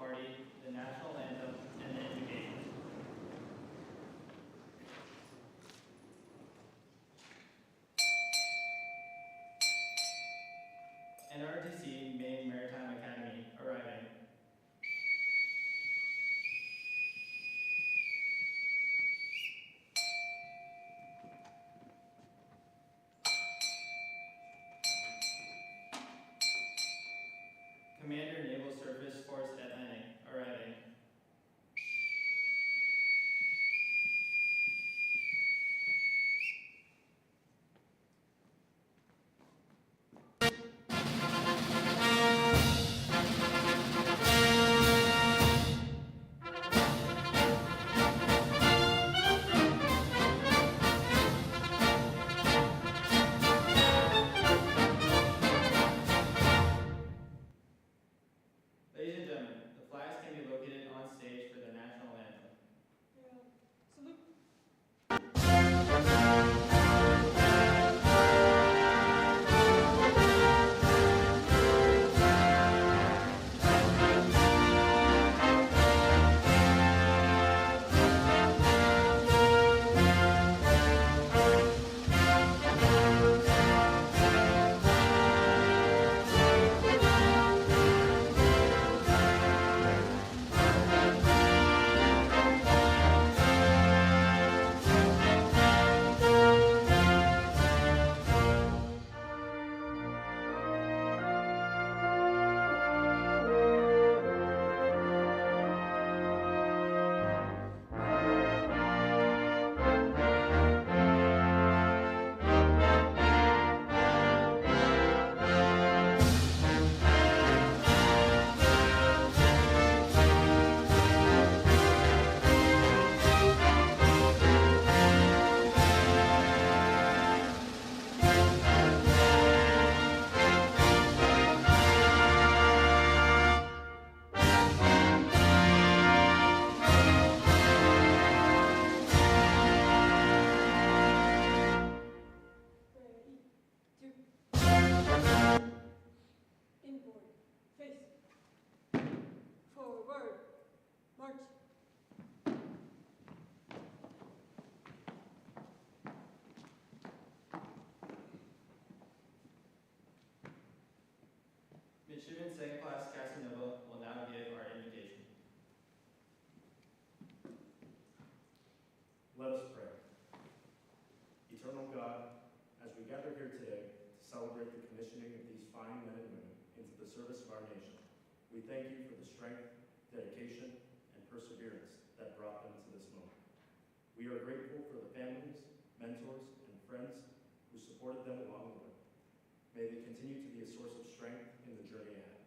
party, the national anthem, and the invocation. NROTC Maine Maritime Academy arriving. Commander Naval Surface Force Atlantic arriving. Ladies and gentlemen, the flags can be located on stage for the national anthem. Salute. Inboard, face, forward, march. Midshipman Second Class Casanova will now give our invocation. Let us pray. Eternal God, as we gather here today to celebrate the commissioning of these fine men and women into the service of our nation, we thank you for the strength, dedication, and perseverance that brought them to this moment. We are grateful for the families, mentors, and friends who supported them along the way. May they continue to be a source of strength in the journey ahead.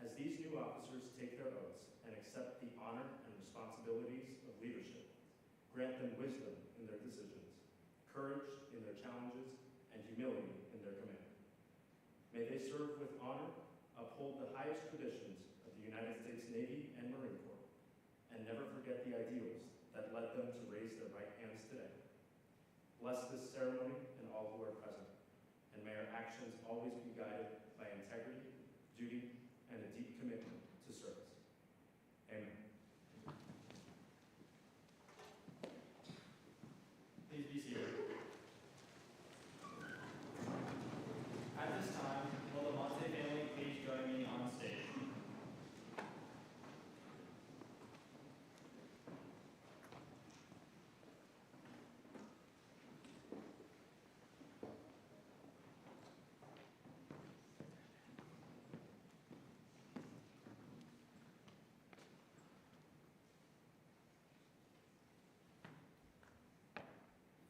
As these new officers take their oaths and accept the honor and responsibilities of leadership, grant them wisdom in their decisions, courage in their challenges, and humility in their command. May they serve with honor, uphold the highest traditions of the United States Navy and Marine Corps, and never forget the ideals that led them to raise their right hands today. Bless this ceremony and all who are present, and may our actions always be guided by integrity, duty, and a deep commitment to service. Amen. Please be seated. At this time, will the Monte family please join me on stage?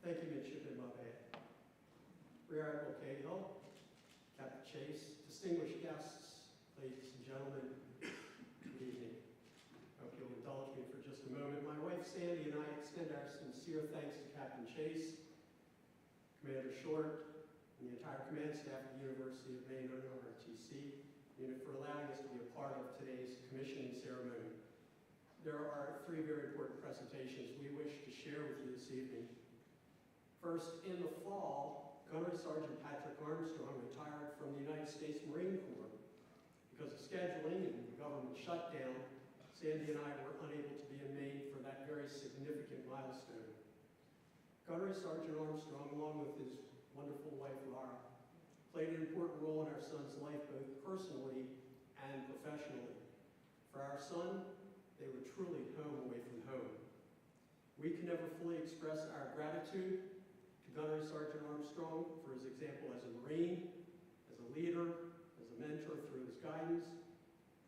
Thank you, Midshipman Mabe. Rear Admiral Cahill, Captain Chase, distinguished guests, ladies and gentlemen, good evening. I hope you'll indulge me for just a moment. My wife Sandy and I extend our sincere thanks to Captain Chase, Commander Short, and the entire command staff of the University of Maine NROTC unit for allowing us to be a part of today's commissioning ceremony. There are three very important presentations we wish to share with you this evening. First, in the fall, Gunnery Sergeant Patrick Armstrong retired from the United States Marine Corps Because of scheduling and the government shutdown, Sandy and I were unable to be in Maine for that very significant milestone. Gunnery Sergeant Armstrong, along with his wonderful wife Laura, played an important role in our son's life both personally and professionally. For our son, they were truly home away from home. We can never fully express our gratitude to Gunnery Sergeant Armstrong for his example as a Marine, as a leader, as a mentor through his guidance,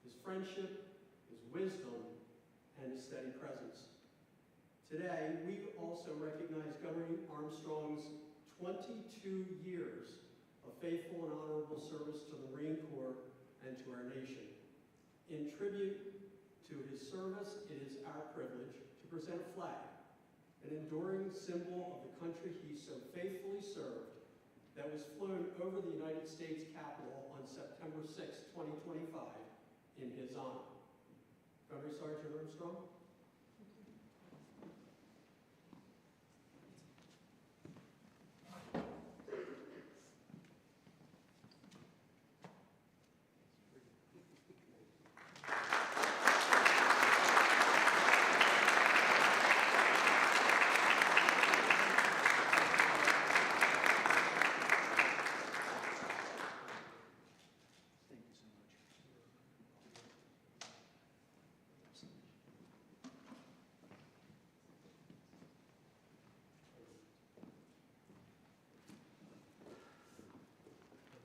his friendship, his wisdom, and his steady presence. Today, we also recognize Gunnery Armstrong's 22 years of faithful and honorable service to the Marine Corps and to our nation. In tribute to his service, it is our privilege to present a flag, an enduring symbol of the country he so faithfully served, that was flown over the United States Capitol on September 6, 2025, in his honor. Gunnery Sergeant Armstrong. Thank you so much.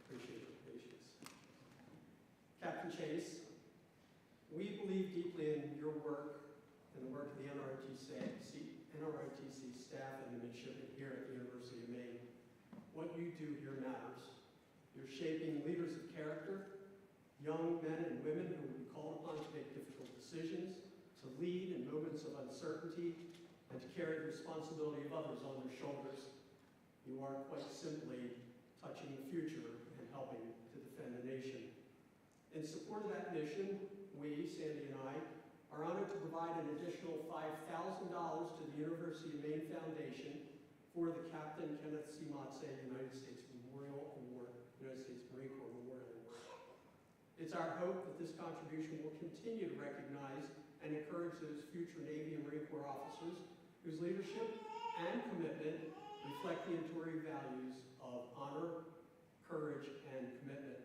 Appreciate your patience. Captain Chase, we believe deeply in your work and the work of the NROTC staff and the midshipmen here at the University of Maine. What you do here matters. You're shaping leaders of character, young men and women who will be called upon to make difficult decisions, to lead in moments of uncertainty, and to carry the responsibility of others on their shoulders. You are quite simply touching the future and helping to defend the nation. In support of that mission, we, Sandy and I, are honored to provide an additional $5,000 to the University of Maine Foundation for the Captain Kenneth C. Motse United States Memorial Award, United States Marine Corps Memorial Award. It's our hope that this contribution will continue to recognize and encourage those future Navy and Marine Corps officers whose leadership and commitment reflect the enduring values of honor, courage, and commitment.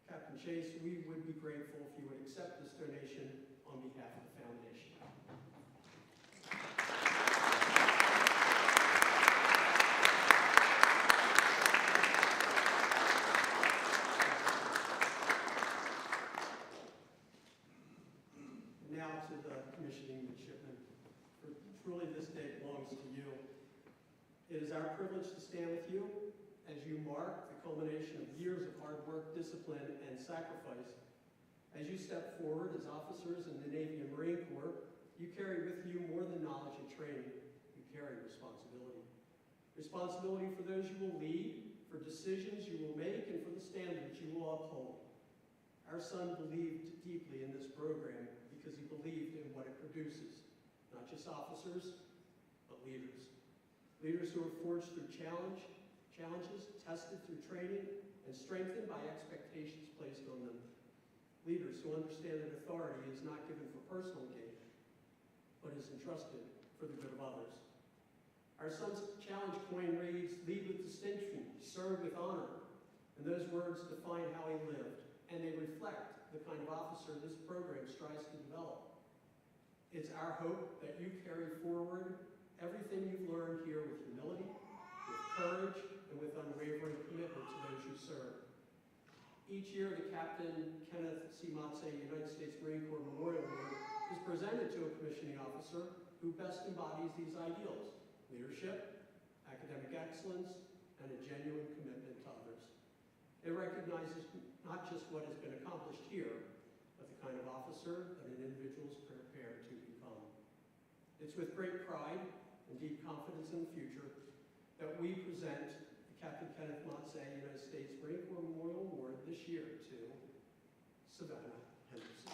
Captain Chase, we would be grateful if you would accept this donation on behalf of the foundation. Now to the commissioning midshipmen. Truly this day belongs to you. It is our privilege to stand with you as you mark the culmination of years of hard work, discipline, and sacrifice. As you step forward as officers in the Navy and Marine Corps, you carry with you more than knowledge and training. You carry responsibility. Responsibility for those you will lead, for decisions you will make, and for the standards you will uphold. Our son believed deeply in this program because he believed in what it produces. Not just officers, but leaders. Leaders who are forged through challenges, tested through training, and strengthened by expectations placed on them. Leaders who understand that authority is not given for personal gain, but is entrusted for the good of others. Our son's challenge coin reads, "Lead with distinction, serve with honor." And those words define how he lived, and they reflect the kind of officer this program strives to develop. It's our hope that you carry forward everything you've learned here with humility, with courage, and with unwavering commitment to those you serve. Each year, the Captain Kenneth C. Motse United States Marine Corps Memorial Award is presented to a commissioning officer who best embodies these ideals: leadership, academic excellence, and a genuine commitment to others. It recognizes not just what has been accomplished here, but the kind of officer that an individual is prepared to become. It's with great pride and deep confidence in the future that we present the Captain Kenneth Motse United States Marine Corps Memorial Award this year to Savannah Henderson.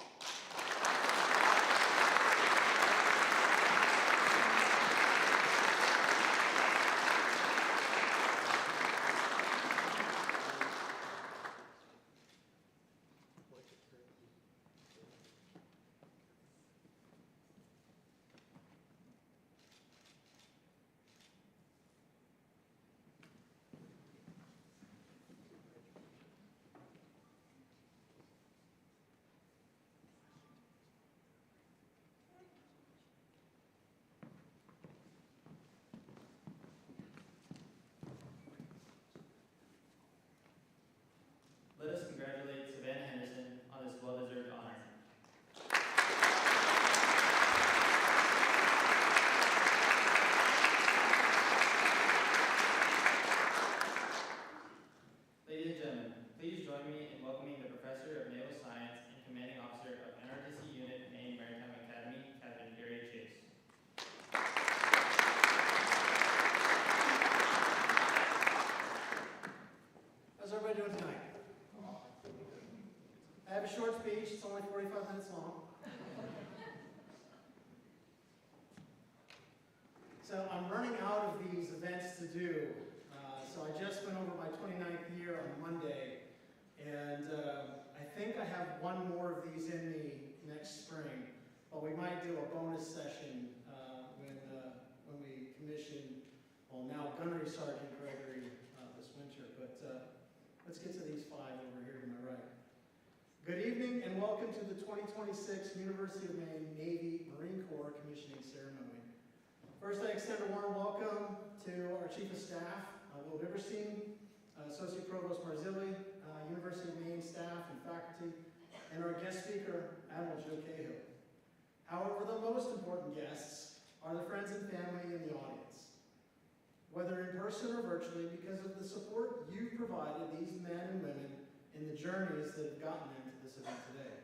only 45 minutes long. So I'm running out of these events to do. So I just went over my 29th year on Monday, and I think I have one more of these in me next spring, but we might do a bonus session when we commission, well, now Gunnery Sergeant Gregory this winter, but let's get to these 5 over here to my right. Good evening and welcome to the 2026 University of Maine Navy Marine Corps Commissioning Ceremony. First, I extend a warm welcome to our Chief of Staff, Will Biberstein, Associate Provost Marzilli, University of Maine staff and faculty, and our guest speaker, Admiral Joe Cahill. However, the most important guests are the friends and family in the audience, whether in person or virtually, because of the support you've provided these men and women in the journeys that have gotten them to this event today.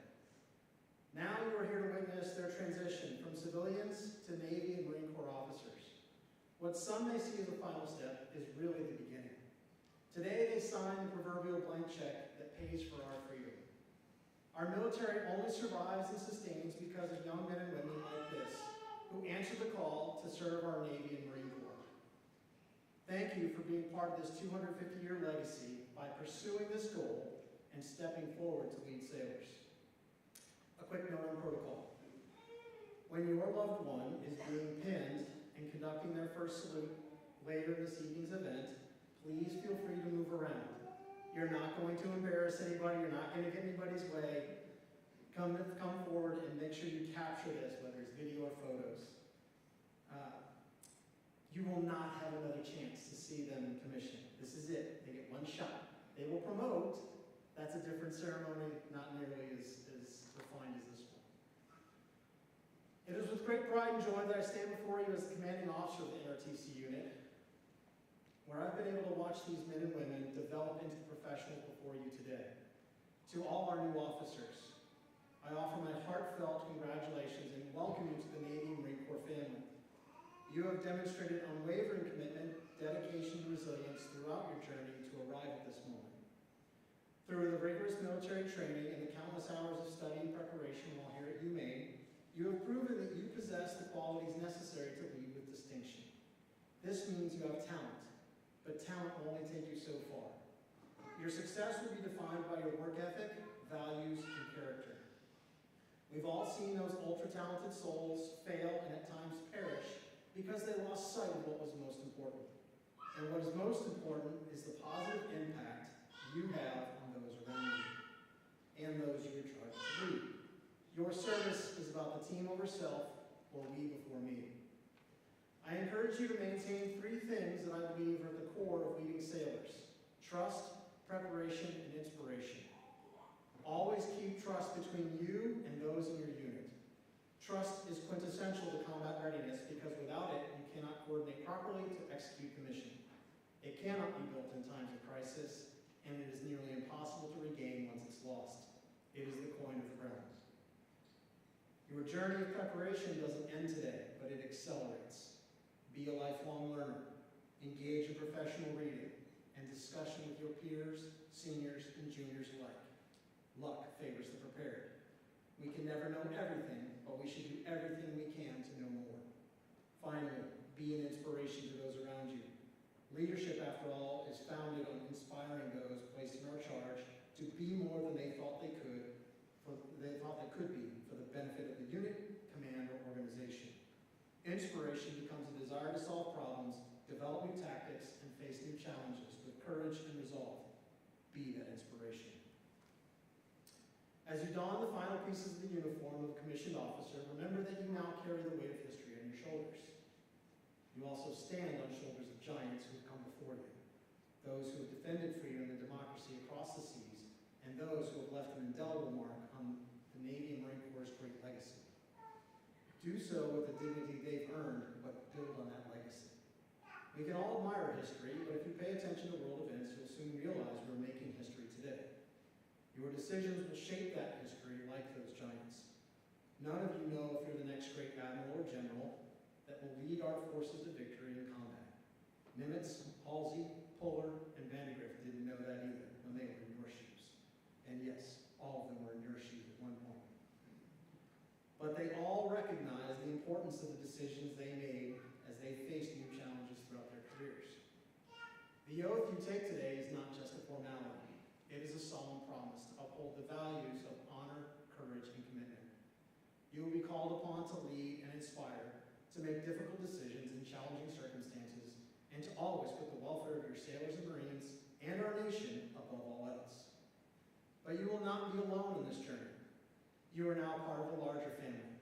Now you are here to witness their transition from civilians to Navy and Marine Corps officers. What some may see as a final step is really the beginning. Today they sign the proverbial blank check that pays for our freedom. Our military only survives and sustains because of young men and women like this, who answer the call to serve our Navy and Marine Corps. Thank you for being part of this 250-year legacy by pursuing this goal and stepping forward to lead sailors. A quick note on protocol. When your loved one is being pinned and conducting their first salute later in this evening's event, please feel free to move around. You're not going to embarrass anybody. You're not going to get anybody's way. Come forward and make sure you capture this, whether it's video or photos. You will not have another chance to see them in commission. This is it. They get one shot. They will promote. That's a different ceremony, not nearly as refined as this one. It is with great pride and joy that I stand before you as the commanding officer of the NROTC unit, where I've been able to watch these men and women develop into the professionals before you today. To all our new officers, I offer my heartfelt congratulations and welcome you to the Navy and Marine Corps family. You have demonstrated unwavering commitment, dedication, and resilience throughout your journey to arrive at this moment. Through the rigorous military training and the countless hours of study and preparation while here at UMaine, you have proven that you possess the qualities necessary to lead with distinction. This means you have talent, but talent will only take you so far. Your success will be defined by your work ethic, values, and character. We've all seen those ultra-talented souls fail and at times perish because they lost sight of what was most important. And what is most important is the positive impact you have on those around you and those you are charged to lead. Your service is about the team over self, or we before me. I encourage you to maintain 3 things that I believe are at the core of leading sailors: trust, preparation, and inspiration. Always keep trust between you and those in your unit. Trust is quintessential to combat readiness because without it, you cannot coordinate properly to execute the mission. It cannot be built in times of crisis, and it is nearly impossible to regain once it's lost. It is the coin of the realm. Your journey of preparation doesn't end today, but it accelerates. Be a lifelong learner. Engage in professional reading and discussion with your peers, seniors, and juniors alike. Luck favors the prepared. We can never know everything, but we should do everything we can to know more. Finally, be an inspiration to those around you. Leadership, after all, is founded on inspiring those placed in our charge to be more than they thought they could be for the benefit of the unit, command, or organization. Inspiration becomes a desire to solve problems, develop new tactics, and face new challenges with courage and resolve. Be that inspiration. As you don the final pieces of the uniform of a commissioned officer, remember that you now carry the weight of history on your shoulders. You also stand on shoulders of giants who have come before you, those who have defended freedom and democracy across the seas, and those who have left an indelible mark on the Navy and Marine Corps' great legacy. Do so with the dignity they've earned, but build on that legacy. We can all admire history, but if you pay attention to world events, you'll soon realize we're making history today. Your decisions will shape that history like those giants. None of you know if you're the next great admiral or general that will lead our forces to victory in combat. Nimitz, Halsey, Puller, and Vandegrift didn't know that either when they were in your shoes. And yes, all of them were in your shoes at one point. you take today is not just a formality. It is a solemn promise to uphold the values of honor, courage, and commitment. You will be called upon to lead and inspire, to make difficult decisions in challenging circumstances, and to always put the welfare of your sailors and Marines and our nation above all else. But you will not be alone in this journey. You are now part of a larger family,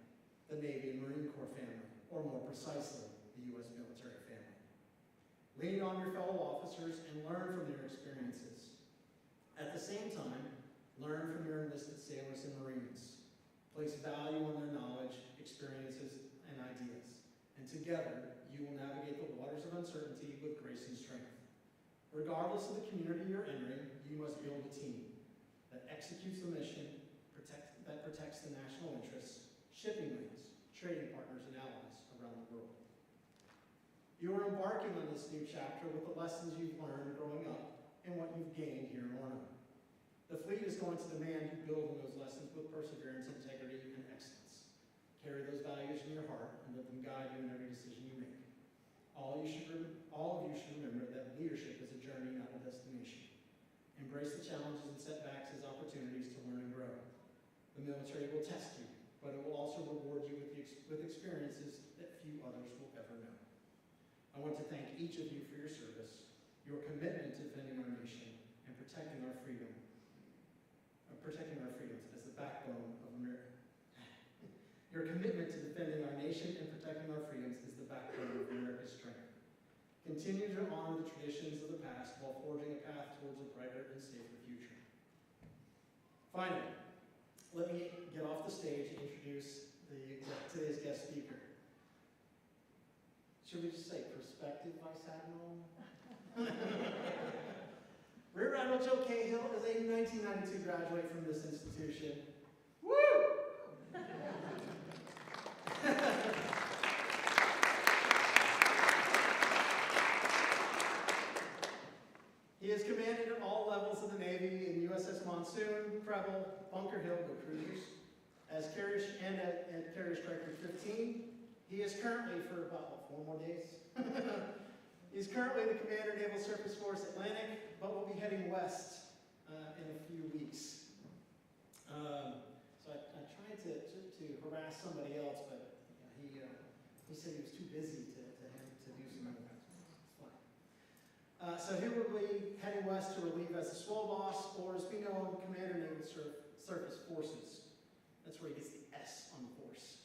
the Navy and Marine Corps family, or more precisely, the U.S. military family. Lean on your fellow officers and learn from their experiences. At the same time, learn from your enlisted sailors and Marines. Place value on their knowledge, experiences, and ideas. And together, you will navigate the waters of uncertainty with grace and strength. Regardless of the community you're entering, you must build a team that executes the mission, that protects the national interests, shipping lanes, trading partners, and allies around the world. You are embarking on this new chapter with the lessons you've learned growing up and what you've gained here in Orno. The fleet is going to demand you build on those lessons with perseverance, integrity, and excellence. Carry those values in your heart and let them guide you in every decision you make. All of you should remember that leadership is a journey, not a destination. Embrace the challenges and setbacks as opportunities to learn and grow. The military will test you, but it will also reward you with experiences that few others will ever know. I want to thank each of you for your service, your commitment to defending our nation, and protecting our freedoms as the backbone of America. Your commitment to defending our nation and protecting our freedoms is the backbone of America's strength. Continue to honor the traditions of the past while forging a path towards a brighter and safer future. Finally, let me get off the stage and introduce today's guest speaker. Should we just say prospective Vice Admiral? Rear Admiral Joe Cahill is a 1992 graduate from this institution. Woo! He has commanded at all levels of the Navy in USS Monsoon, Preble, Bunker Hill, go Cruisers, as Carrier Striker 15. He is currently, for about 4 more days, he's currently the Commander, Naval Surface Force Atlantic, but will be heading west in a few weeks. So I tried to harass somebody else, but he said he was too busy to do some other things. It's fine. So he will be heading west to relieve as the SWO boss, or as we know him, Commander, Naval Surface Forces. That's where he gets the S on the force.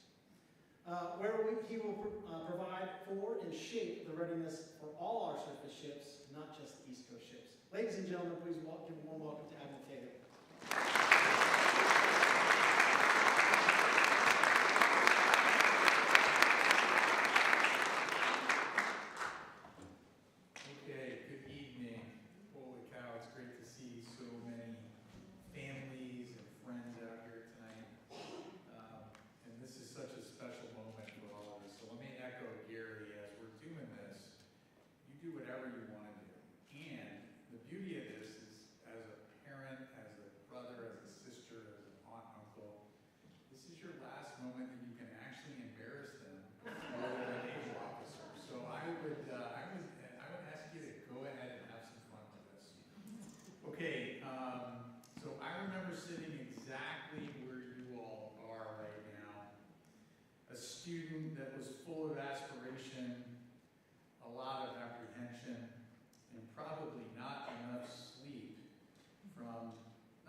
He will provide for and shape the readiness for all our surface ships, not just the East Coast ships. Ladies and gentlemen, please give a warm welcome to Admiral Cahill. Okay, good evening. Holy cow, it's great to see so many families and friends out here tonight. And this is such a special moment for all of us. So let me echo Gary, as we're doing this, you do whatever you want to do. And the beauty of this is, as a parent, as a brother, as a sister, as an aunt, uncle, this is your last moment that you can actually embarrass them before they're a naval officer. So I would ask you to go ahead and have some fun with this. Okay, so I remember sitting exactly where you all are right now. A student that was full of aspiration, a lot of apprehension, and probably not enough sleep from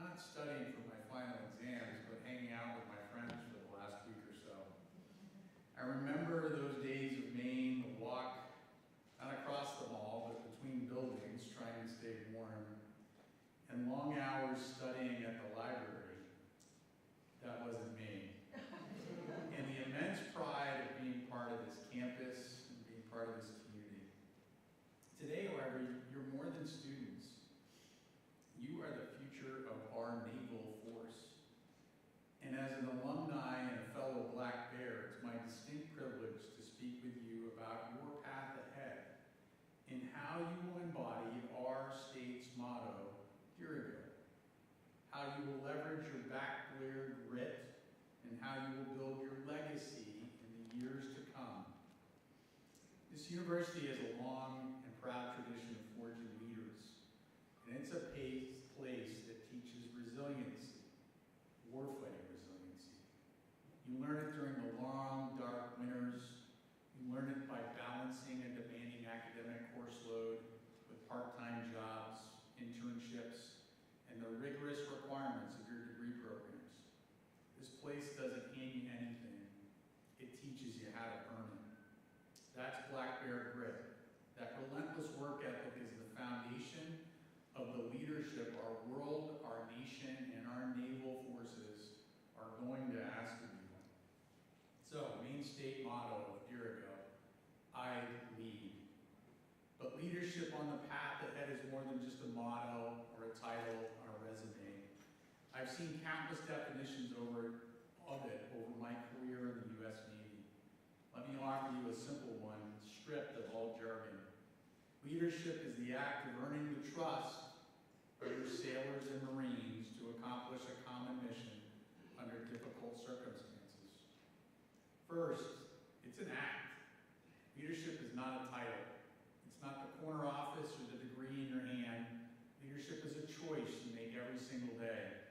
not studying for my final exams, but hanging out with my friends for the last week or so. I remember those days of Maine, the walk, not across the mall, but between buildings, trying to stay warm, and long hours studying at the library. That wasn't me. And the immense pride of being part of this campus and being part of this community. Today, however, you're more than students. You are the future of our naval force. And as an alumni and a fellow Black Bear, it's my distinct privilege to speak with you about your path ahead and how you will embody our state's motto, Dirigo. How you will leverage your back-blared grit and how you will build your legacy in the years to come. This university has a long and proud tradition of forging leaders. learn it during the long, dark winters. You learn it by balancing a demanding academic course load with part-time jobs, internships, and the rigorous requirements of your degree programs. This place doesn't hand you anything. It teaches you how to earn it. That's Black Bear Grit. That relentless work ethic is the foundation of the leadership our world, our nation, and our naval forces are going to ask of you. So, Maine State motto of Dirigo, I lead. But leadership on the path ahead is more than just a motto or a title on a resume. I've seen countless definitions of it over my career in the U.S. Navy. Let me offer you a simple one, stripped of all jargon. Leadership is the act of earning the trust of your sailors and Marines to accomplish a common mission under difficult circumstances. First, it's an act. Leadership is not a title. It's not the corner office or the degree in your hand. Leadership is a choice you make every single day.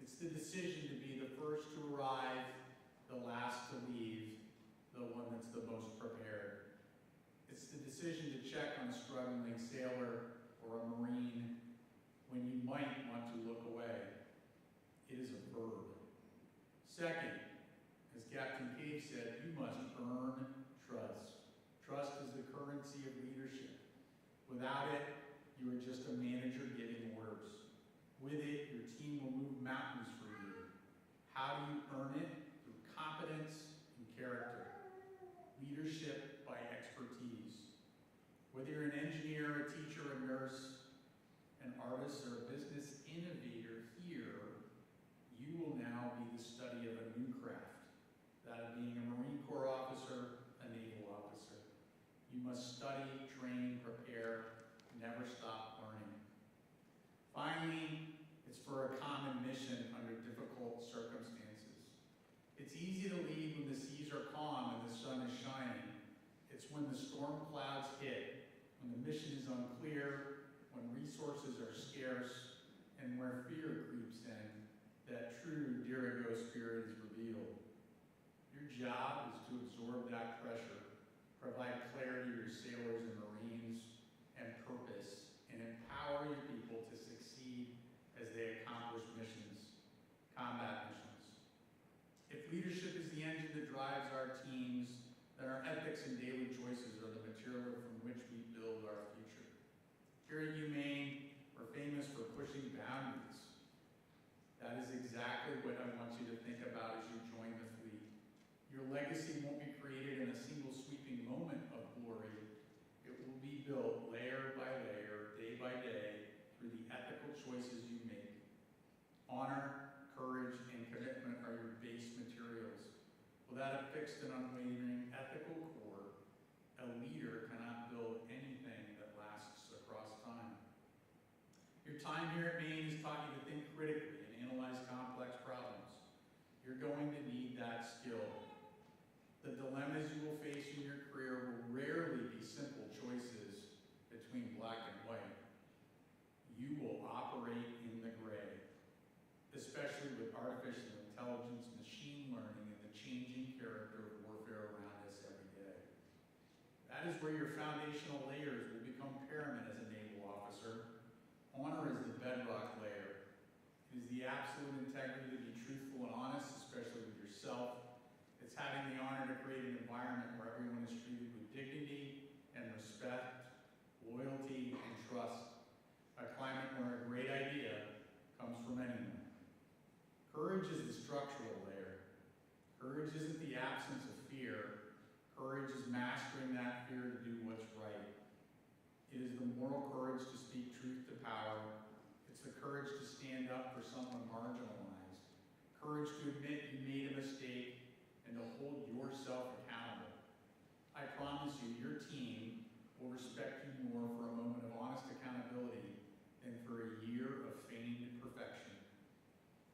It's the decision to be the first to arrive, the last to leave, the one that's the most prepared. It's the decision to check on a struggling sailor or a Marine when you might want to look away. It is a verb. Second, as Captain Cave said, you must earn trust. Trust is the currency of leadership. Without it, you are just a manager giving orders. With it, your team will move mountains for you. How do you earn it? Through competence and character. Leadership by expertise. Whether you're an engineer, a teacher, a nurse, an artist, or a business innovator here, you will now be the study of a new craft. That of being a Marine Corps officer, a naval officer. You must study, train, prepare, never stop learning. Finally, it's for a common mission under difficult circumstances. It's easy to lead when the seas are calm and the sun is shining. It's when the storm clouds hit, when the mission is unclear, when resources are scarce, and where fear creeps in, that true Dirigo spirit is revealed. Your job is to absorb that pressure, provide clarity to your sailors and Marines, and purpose, and empower your people to succeed as they accomplish missions, combat missions. If leadership is the engine that drives our teams, then our ethics and daily choices are the material from which we build our future. Here at UMaine, we're famous for pushing boundaries. That is exactly what I want you to think about as you join the fleet. Your legacy won't be created in a single sweeping moment of glory. It will be built layer by layer, day by day, through the ethical choices you make. Honor, courage, and commitment are your base materials. Without a fixed and unwavering ethical core, a leader cannot build anything that lasts across time. Your time here at Maine has taught you to think critically and analyze complex problems. You're going to need that skill. The dilemmas you will face in your career will rarely be simple choices between black and white. You will operate in the gray, especially with artificial intelligence, machine learning, and the changing character of warfare around us every day. That is where your foundational layers will become paramount as a naval officer. Honor is the bedrock layer. It is the absolute integrity to be truthful and honest, especially with yourself. It's having the honor to create an environment where everyone is treated with dignity and respect, loyalty, and trust. A climate where a great idea comes from anyone. Courage is the structural layer. Courage isn't the absence of fear. Courage is mastering that fear to do what's right. It is the moral courage to speak truth to power. It's the courage to stand up for someone marginalized. Courage to admit you made a mistake and to hold yourself accountable. I promise you, your team will respect you more for a moment of honest accountability than for a year of feigned perfection.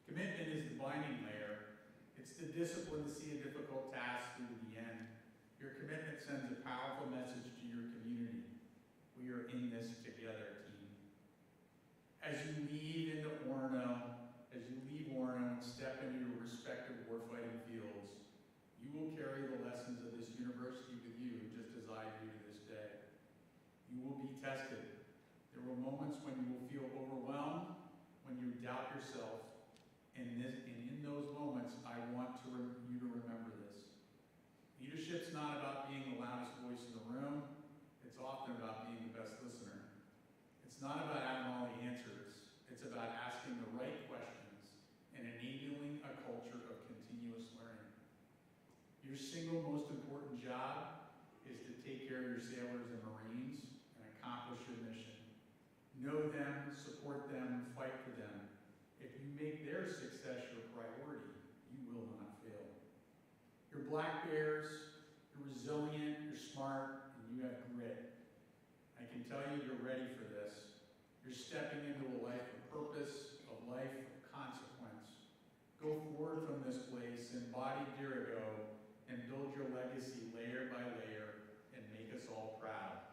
Commitment is the binding layer. It's the discipline to see a difficult task through to the end. Your commitment sends a powerful message to your community. We are in this together, team. As you leave into Orono, as you leave Orono and step into your respective warfighting fields, tested. There will moments when you will feel overwhelmed, when you doubt yourself, and in those moments, I want you to remember this. Leadership's not about being the loudest voice in the room. It's often about being the best listener. It's not about having all the answers. It's about asking the right questions and enabling a culture of continuous learning. Your single most important job is to take care of your sailors and Marines and accomplish your mission. Know them, support them, fight for them. If you make their success your priority, you will not fail. You're black bears, you're resilient, you're smart, and you have grit. I can tell you you're ready for this. You're stepping into a life of purpose, a life of consequence. Go forward from this place, embody Dirigo, and build your legacy layer by layer, and make us all proud.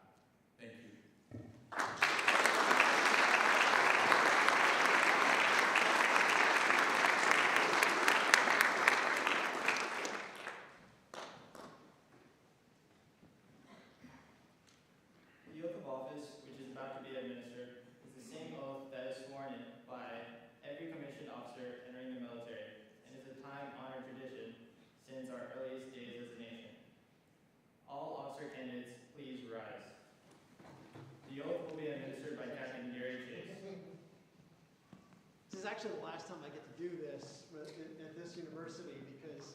Thank you. The oath of office, which is about to be administered, is the same oath that is sworn in by every commissioned officer entering the military, and is a time-honored tradition since our earliest days as a nation. All officer candidates, please rise. The oath will be administered by Captain Gary Chase. This is actually the last time I get to do this at this university because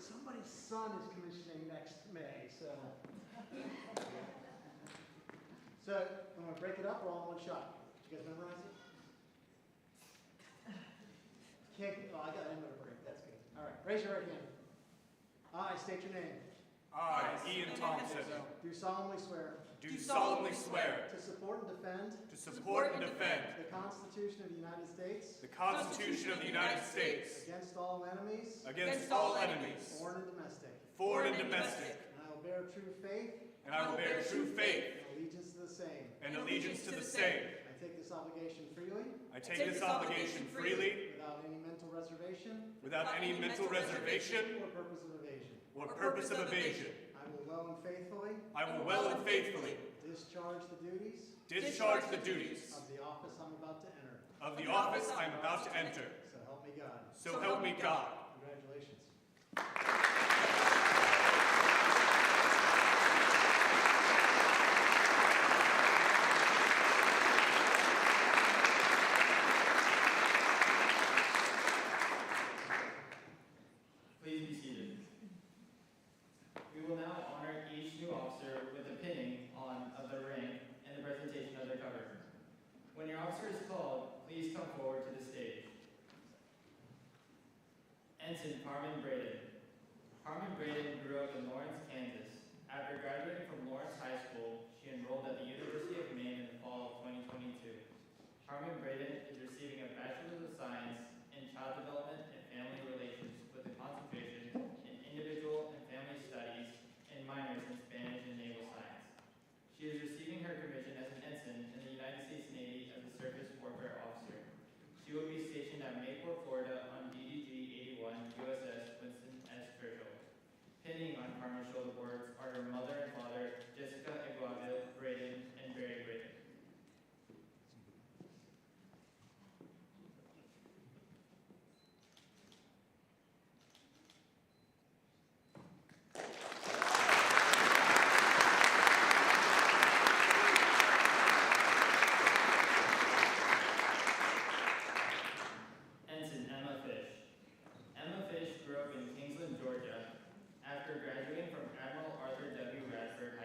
somebody's son is commissioning next May, so. So, I'm going to break it up all in one shot. Did you guys memorize it? I got it in a break. That's good. All right, raise your right hand. I state your name. I, Ian Thompson, Do solemnly swear do solemnly swear to support and defend to support and defend the Constitution of the United States the Constitution of the United States against all enemies, against all enemies, foreign and domestic, foreign and domestic, and I will bear true faith and I will bear true faith and allegiance to the same. and allegiance to the same. I take this obligation freely, I take this obligation freely, without any mental reservation without any mental reservation or purpose of evasion. or purpose of evasion. I will well and faithfully I will well and faithfully discharge the duties discharge the duties of the office I'm about to enter. of the office I am about to enter. So help me God. So help me God. Congratulations. Please be seated. We will now honor each new officer with a pinning on of their rank and the presentation of their cover. When your officer is called, please come forward to the stage. Ensign Carmen Braden. Carmen Braden grew up in Lawrence, Kansas. After graduating from Lawrence High School, she enrolled at the University of Maine in the fall of 2022. Carmen Braden is receiving a Bachelor of Science in Child Development and Family Relations with a concentration in Individual and Family Studies and minors in Spanish and Naval Science. She is receiving her commission as an ensign in the United States Navy as a surface warfare officer. She will be stationed at Mayport, Florida on DDG 81 USS Winston S. Churchill. Pinning on Carmen's shoulder boards are her mother and father, Jessica Iguaville Braden and Barry Braden. Ensign Emma Fish. Emma Fish grew up in Kingsland, Georgia. After graduating from Admiral Arthur W. Radford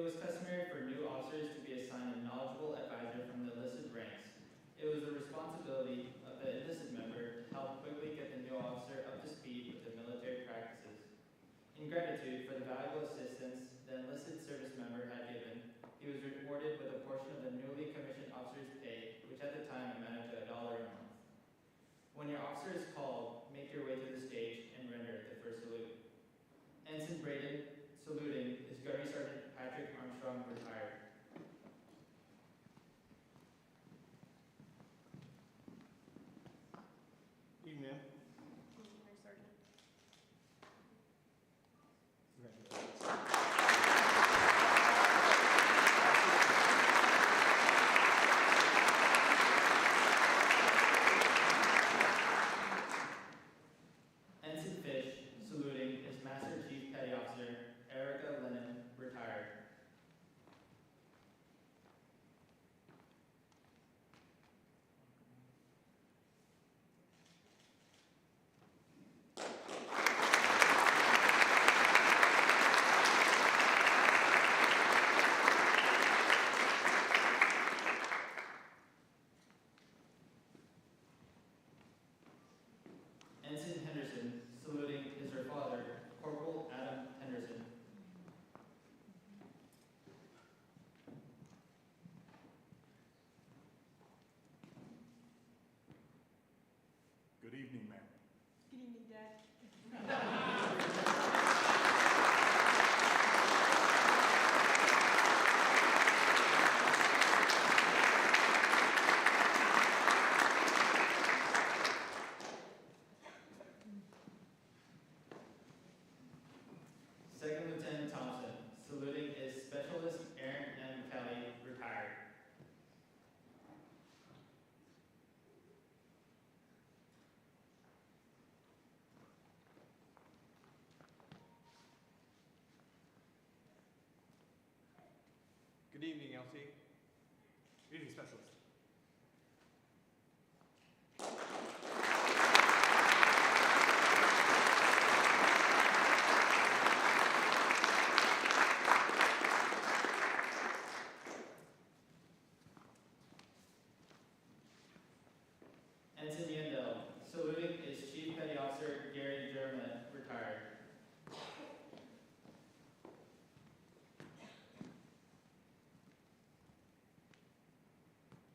It was customary for new officers to be assigned a knowledgeable advisor from the enlisted ranks. It was the responsibility of the enlisted member to help quickly get the new officer up to speed with the military practices. In gratitude for the valuable assistance the enlisted service member had given, he was rewarded with a portion of the newly commissioned officer's pay, which at the time amounted to $1 a month. When your officer is called, make your way to the stage and render the first salute. Ensign Braden, saluting, is Gunnery Sergeant Patrick Armstrong, retired. Evening, ma'am. Gunnery Sergeant. Ensign Fish, saluting, is Master Chief Petty Officer Erica Lennon, retired. Ensign Henderson, saluting, is her father, Corporal Adam Henderson. Good evening, ma'am. Good evening, Dad. Second Lieutenant Thompson, saluting, is Specialist Aaron M. Kelly, retired. Good evening, LT. Good evening, Specialist. Ensign Yandel, saluting, is Chief Petty Officer Gary Jerman, retired.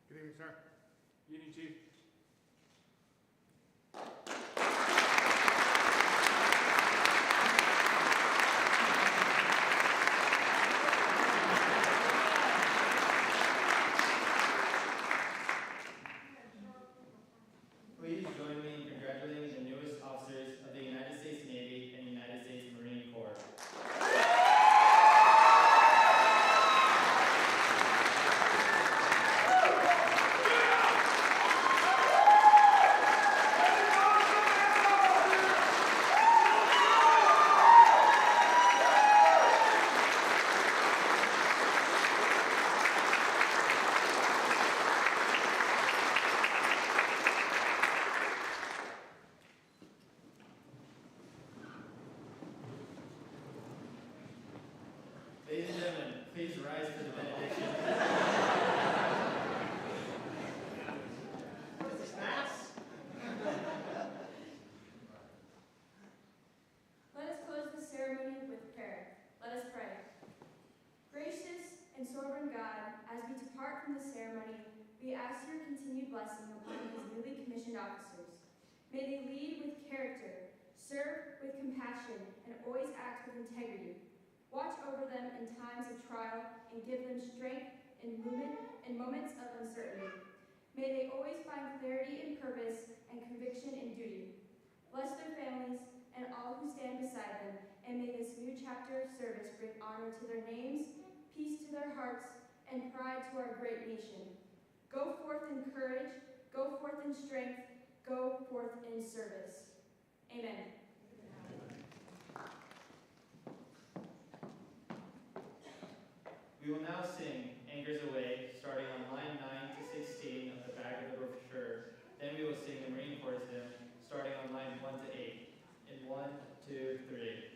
Good evening, sir. Good evening, Chief. Please join me in congratulating the newest officers of the United States Navy and United States Marine Corps. Ladies and gentlemen, please rise for the benediction. Let us close the ceremony with prayer. Let us pray. Gracious and sovereign God, as we depart from the ceremony, we ask your continued blessing upon these newly commissioned officers. May they lead with character, serve with compassion, and always act with integrity. Watch over them in times of trial and give them strength in moments of uncertainty. May they always find clarity in purpose and conviction in duty. Bless their families and all who stand beside them, and may this new chapter of service bring honor to their names, peace to their hearts, and pride to our great nation. Go forth in courage, go forth in strength, go forth in service. Amen. We will now sing Anchors Away, starting on line 9 to 16 of the back of the brochure. Then we will sing the Marine Corps hymn, starting on line 1 to 8. In 1, 2, 3.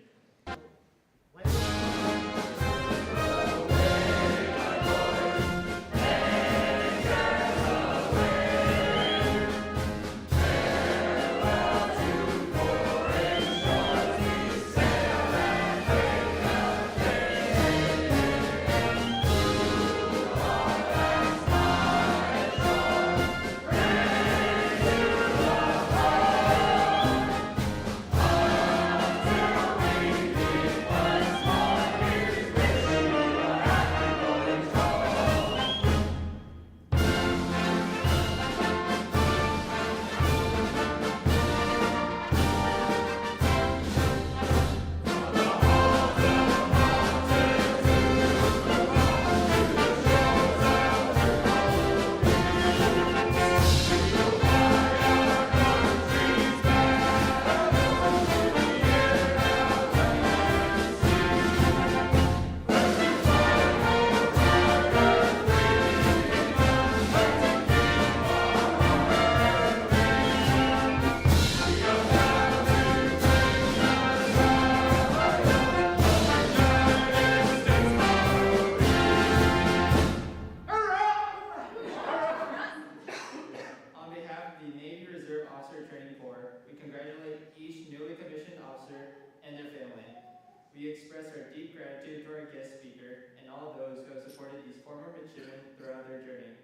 We express our deep gratitude to our guest speaker and all those who have supported these former midshipmen throughout their journey.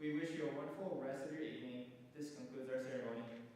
We wish you a wonderful rest of your evening. This concludes our ceremony.